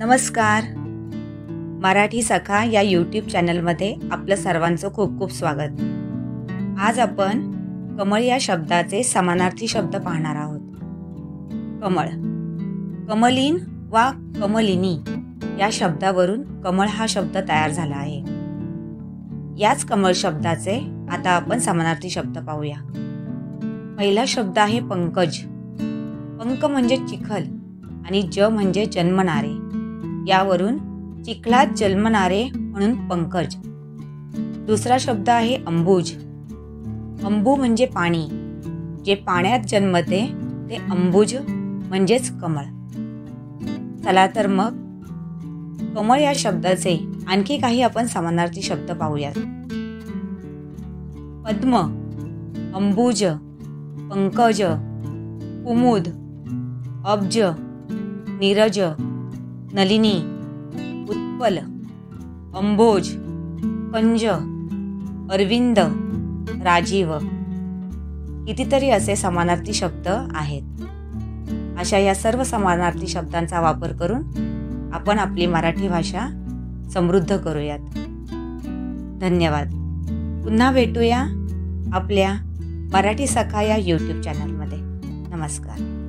नमस्कार. मराठी सखा या यूट्यूब चॅनलमध्ये आपलं सर्वांचं खूप खूप स्वागत. आज आपण कमळ या शब्दाचे समानार्थी शब्द पाहणार आहोत. कमळ, कमलीन वा कमलिनी या शब्दावरून कमळ हा शब्द तयार झाला आहे. याच कमळ शब्दाचे आता आपण समानार्थी शब्द पाहूया. पहिला शब्द आहे पंकज. पंक म्हणजे चिखल आणि ज म्हणजे जन्मणारे, यावरून चिखलात जन्मणारे म्हणून पंकज. दुसरा शब्द आहे अंबुज. अंबू म्हणजे पाणी, जे पाण्यात जन्मते ते अंबुज म्हणजेच कमळ. चला तर मग कमळ या शब्दाचे आणखी काही आपण समानार्थी शब्द पाहूयात. पद्म, अंबुज, पंकज, कुमुद, अब्ज, नीरज, नलिनी, उत्पल, अंबोज, कंज, अरविंद, राजीव कितीतरी असे समानार्थी शब्द आहेत. अशा या सर्व समानार्थी शब्दांचा वापर करून आपण आपली मराठी भाषा समृद्ध करूयात. धन्यवाद. पुन्हा भेटूया आपल्या मराठी सखा या यूट्यूब चॅनलमध्ये. नमस्कार.